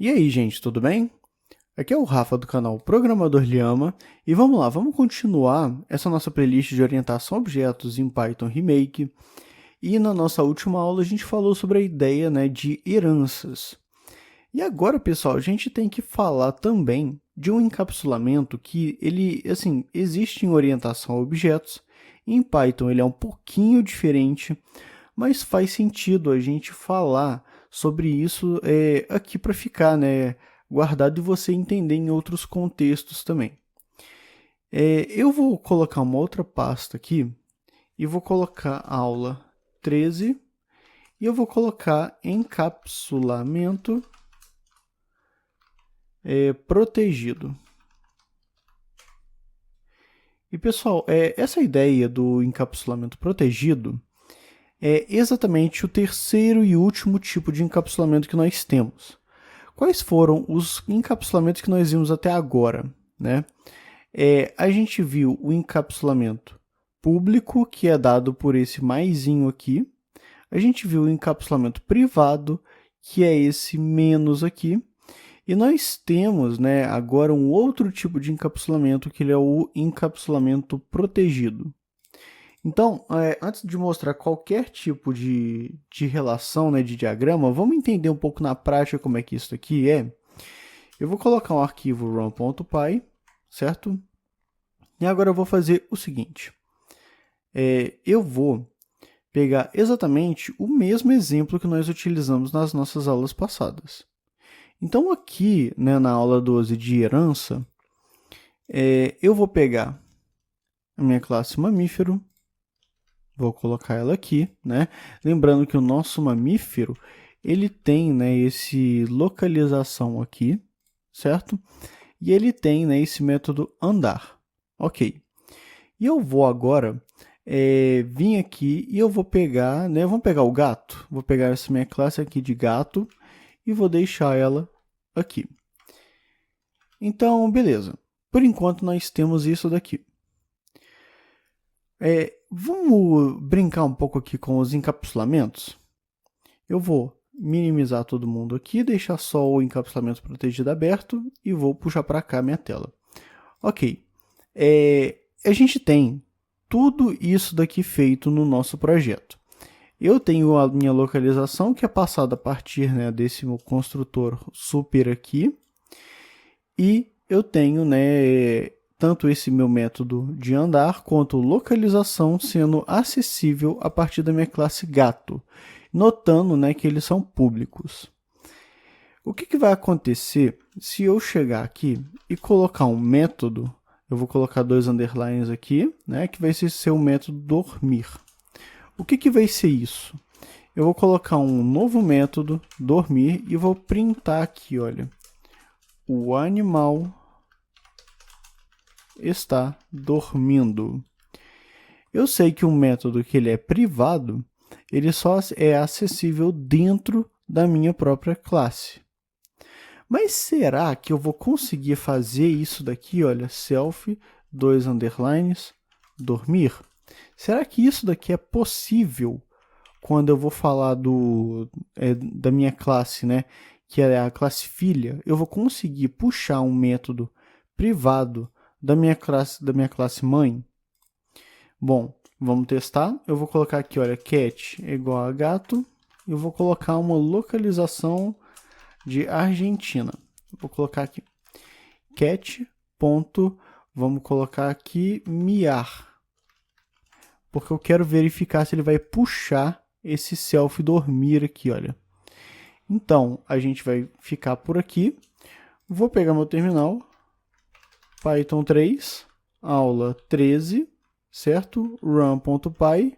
E aí, gente, tudo bem? Aqui é o Rafa do canal Programador Lhama e vamos lá, vamos continuar essa nossa playlist de orientação a objetos em Python Remake. E na nossa última aula a gente falou sobre a ideia, de heranças. E agora, pessoal, a gente tem que falar também de um encapsulamento que ele, assim, existe em orientação a objetos. Em Python ele é um pouquinho diferente, mas faz sentido a gente falar sobre isso aqui para ficar, guardado e você entender em outros contextos também. Eu vou colocar uma outra pasta aqui e vou colocar aula 13 e eu vou colocar encapsulamento protegido. E pessoal, essa ideia do encapsulamento protegido é exatamente o terceiro e último tipo de encapsulamento que nós temos. Quais foram os encapsulamentos que nós vimos até agora, né? A gente viu o encapsulamento público, que é dado por esse maisinho aqui. A gente viu o encapsulamento privado, que é esse menos aqui. E nós temos, agora um outro tipo de encapsulamento, que ele é o encapsulamento protegido. Então, antes de mostrar qualquer tipo de relação, de diagrama, vamos entender um pouco na prática como é que isso aqui é. Eu vou colocar um arquivo run.py, certo? E agora eu vou fazer o seguinte. Eu vou pegar exatamente o mesmo exemplo que nós utilizamos nas nossas aulas passadas. Então, aqui, na aula 12 de herança, eu vou pegar a minha classe mamífero, vou colocar ela aqui, Lembrando que o nosso mamífero, ele tem, esse localização aqui, certo? E ele tem, esse método andar. Ok. E eu vou agora vir aqui e eu vou pegar, vamos pegar o gato. Vou pegar essa minha classe aqui de gato e vou deixar ela aqui. Então, beleza. Por enquanto, nós temos isso daqui. Vamos brincar um pouco aqui com os encapsulamentos. Eu vou minimizar todo mundo aqui, deixar só o encapsulamento protegido aberto e vou puxar para cá a minha tela. Ok. A gente tem tudo isso daqui feito no nosso projeto. Eu tenho a minha localização, que é passada a partir desse meu construtor super aqui. E eu tenho, tanto esse meu método de andar, quanto localização sendo acessível a partir da minha classe gato. Notando, que eles são públicos. O que vai acontecer se eu chegar aqui e colocar um método? Eu vou colocar 2 underlines aqui, que vai ser o método dormir. O que vai ser isso? Eu vou colocar um novo método, dormir, e vou printar aqui, olha. O animal está dormindo. Eu sei que um método que ele é privado, ele só é acessível dentro da minha própria classe. Mas será que eu vou conseguir fazer isso daqui, olha, self, 2 underlines, dormir? Será que isso daqui é possível quando eu vou falar da minha classe, que é a classe filha? Eu vou conseguir puxar um método privado da minha classe mãe? Bom, vamos testar. Eu vou colocar aqui, olha, cat é igual a gato. Eu vou colocar uma localização de Argentina. Vou colocar aqui cat. Vamos colocar aqui miar. Porque eu quero verificar se ele vai puxar esse self dormir aqui, olha. Então, a gente vai ficar por aqui. Vou pegar meu terminal. Python 3, aula 13, certo? Run.py.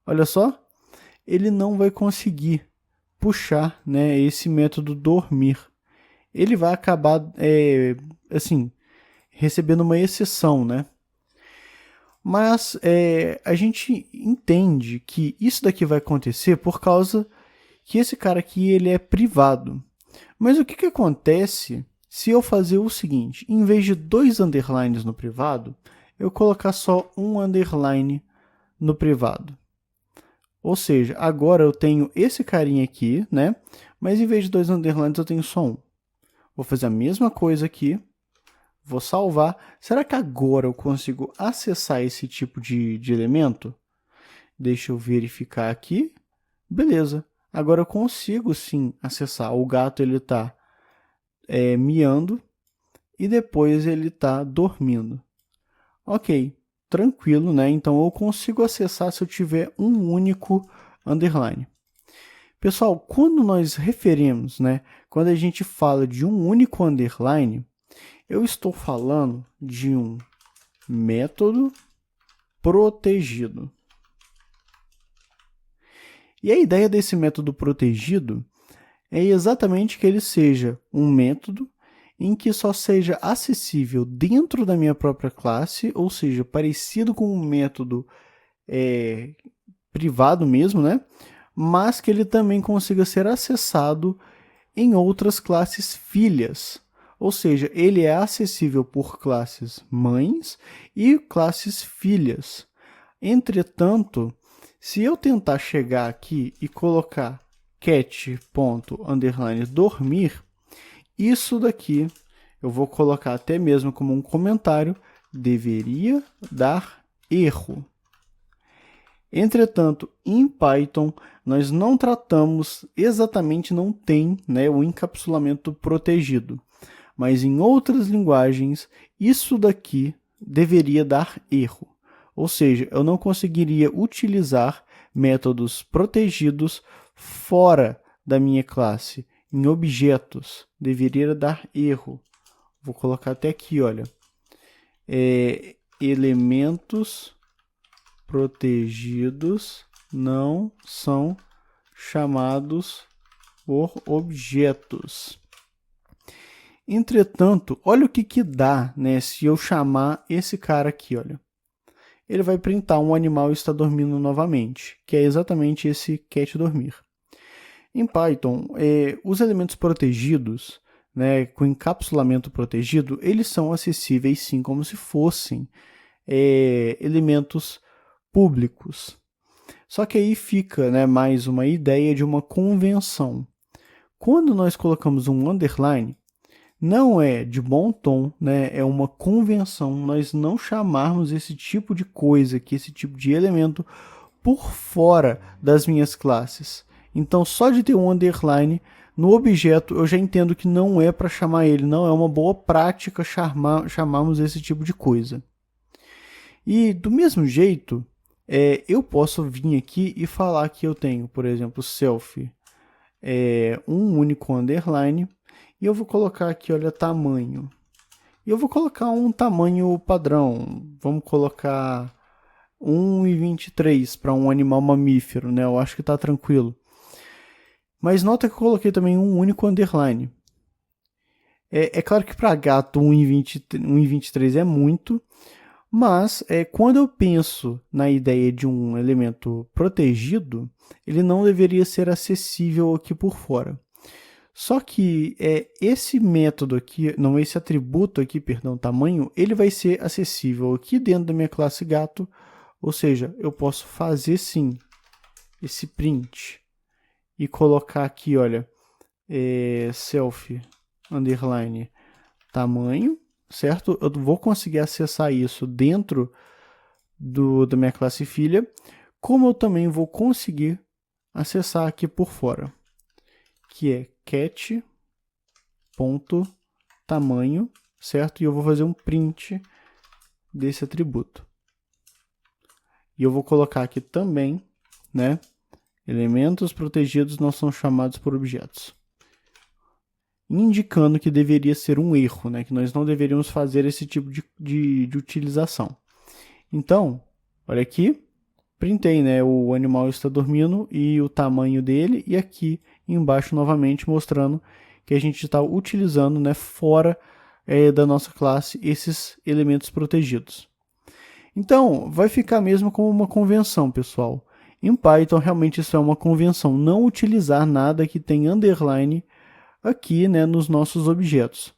Olha só, ele não vai conseguir puxar, esse método dormir. Ele vai acabar, recebendo uma exceção, Mas a gente entende que isso daqui vai acontecer por causa que esse cara aqui ele é privado. Mas o que acontece se eu fazer o seguinte? Em vez de 2 underlines no privado, eu colocar só um underline no privado. Ou seja, agora eu tenho esse carinha aqui, mas em vez de 2 underlines eu tenho só um. Vou fazer a mesma coisa aqui. Vou salvar. Será que agora eu consigo acessar esse tipo de elemento? Deixa eu verificar aqui. Beleza. Agora eu consigo sim acessar. O gato ele está miando e depois ele está dormindo. Ok, tranquilo, né? Então eu consigo acessar se eu tiver um único underline. Pessoal, quando nós referimos, né? Quando a gente fala de um único underline, eu estou falando de um método protegido. E a ideia desse método protegido é exatamente que ele seja um método em que só seja acessível dentro da minha própria classe, ou seja, parecido com um método privado mesmo, né? Mas que ele também consiga ser acessado em outras classes filhas. Ou seja, ele é acessível por classes mães e classes filhas. Entretanto, se eu tentar chegar aqui e colocar cat.dormir, isso daqui eu vou colocar até mesmo como um comentário, deveria dar erro. Entretanto, em Python, nós não tratamos exatamente, não tem, né, o encapsulamento protegido. Mas em outras linguagens, isso daqui deveria dar erro. Ou seja, eu não conseguiria utilizar métodos protegidos fora da minha classe, em objetos. Deveria dar erro. Vou colocar até aqui, olha. Elementos protegidos não são chamados por objetos. Entretanto, olha o que dá, né, se eu chamar esse cara aqui, olha. Ele vai printar um animal está dormindo novamente, que é exatamente esse cat dormir. Em Python, os elementos protegidos, né, com encapsulamento protegido, eles são acessíveis sim, como se fossem elementos públicos. Só que aí fica, né, mais uma ideia de uma convenção. Quando nós colocamos um underline, não é de bom tom, né? É uma convenção nós não chamarmos esse tipo de coisa, esse tipo de elemento, por fora das minhas classes. Então, só de ter um underline no objeto, eu já entendo que não é para chamar ele, não é uma boa prática chamarmos esse tipo de coisa. E do mesmo jeito, eu posso vir aqui e falar que eu tenho, por exemplo, self, um único underline, e eu vou colocar aqui, olha, tamanho. E eu vou colocar um tamanho padrão. Vamos colocar 1,23 para um animal mamífero, né? Eu acho que está tranquilo. Mas nota que eu coloquei também um único underline. É claro que para gato 1,23 é muito, mas quando eu penso na ideia de um elemento protegido, ele não deveria ser acessível aqui por fora. Só que esse método aqui, não, esse atributo aqui, perdão, tamanho, ele vai ser acessível aqui dentro da minha classe gato, ou seja, eu posso fazer sim esse print e colocar aqui, olha, self underline tamanho, certo? Eu vou conseguir acessar isso dentro da minha classe filha, como eu também vou conseguir acessar aqui por fora, que é cat.tamanho, certo? E eu vou fazer um print desse atributo. E eu vou colocar aqui também, né? Elementos protegidos não são chamados por objetos. Indicando que deveria ser um erro, né? Que nós não deveríamos fazer esse tipo de utilização. Então, olha aqui, printei, né? O animal está dormindo e o tamanho dele, e aqui embaixo novamente mostrando que a gente está utilizando, né, fora da nossa classe esses elementos protegidos. Então, vai ficar mesmo como uma convenção, pessoal. Em Python, realmente isso é uma convenção, não utilizar nada que tem underline aqui, né, nos nossos objetos.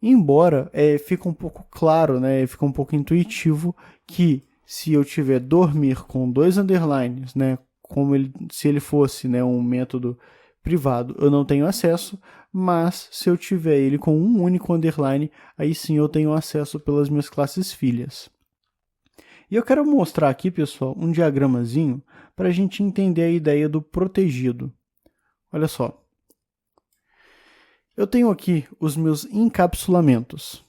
Embora fique um pouco claro, né, fica um pouco intuitivo que se eu tiver dormir com dois underlines, né, se ele fosse, né, um método privado, eu não tenho acesso, mas se eu tiver ele com um único underline, aí sim eu tenho acesso pelas minhas classes filhas. E eu quero mostrar aqui, pessoal, um diagramazinho para a gente entender a ideia do protegido. Olha só. Eu tenho aqui os meus encapsulamentos.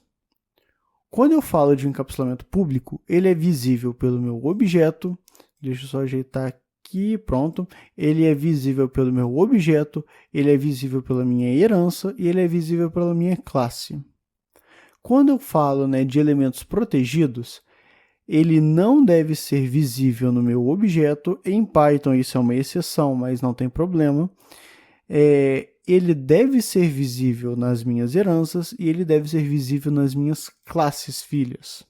Quando eu falo de um encapsulamento público, ele é visível pelo meu objeto. Deixa eu só ajeitar aqui, pronto. Ele é visível pelo meu objeto, ele é visível pela minha herança e ele é visível pela minha classe. Quando eu falo, de elementos protegidos, ele não deve ser visível no meu objeto. Em Python isso é uma exceção, mas não tem problema. Ele deve ser visível nas minhas heranças e ele deve ser visível nas minhas classes filhas.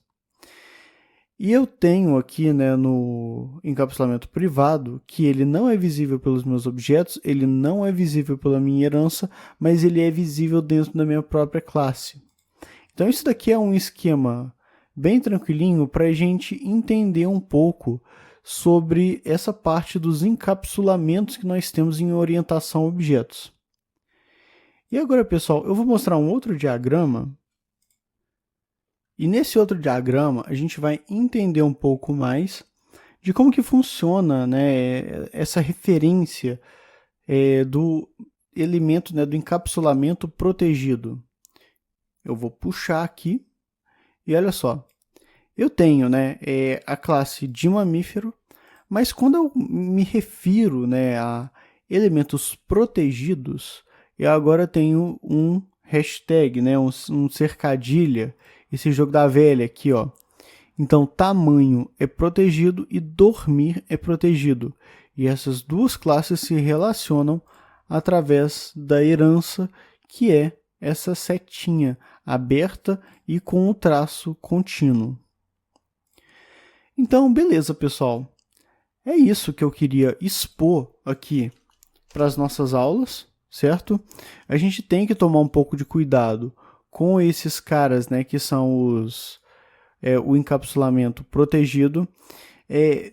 E eu tenho aqui, no encapsulamento privado, que ele não é visível pelos meus objetos, ele não é visível pela minha herança, mas ele é visível dentro da minha própria classe. Então isso daqui é um esquema bem tranquilinho para a gente entender um pouco sobre essa parte dos encapsulamentos que nós temos em orientação a objetos. E agora, pessoal, eu vou mostrar um outro diagrama. E nesse outro diagrama, a gente vai entender um pouco mais de como que funciona, essa referência do elemento, do encapsulamento protegido. Eu vou puxar aqui e olha só. Eu tenho a classe de mamífero, mas quando eu me refiro a elementos protegidos, eu agora tenho um hashtag, um cercadilha, esse jogo da velha aqui, ó. Então, tamanho é protegido e dormir é protegido. E essas duas classes se relacionam através da herança, que é essa setinha aberta e com o traço contínuo. Então, beleza, pessoal. É isso que eu queria expor aqui para as nossas aulas, certo? A gente tem que tomar um pouco de cuidado com esses caras, que são o encapsulamento protegido.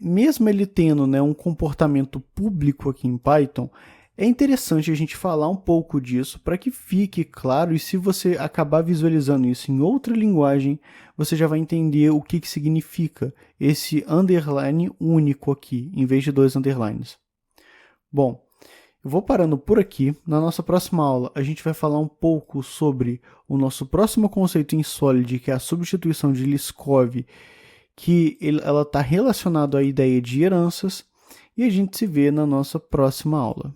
Mesmo ele tendo um comportamento público aqui em Python, é interessante a gente falar um pouco disso para que fique claro, e se você acabar visualizando isso em outra linguagem, você já vai entender o que significa esse underline único aqui, em vez de 2 underlines. Bom, eu vou parando por aqui. Na nossa próxima aula, a gente vai falar um pouco sobre o nosso próximo conceito em Solid, que é a substituição de Liskov, que ela está relacionada à ideia de heranças, e a gente se vê na nossa próxima aula.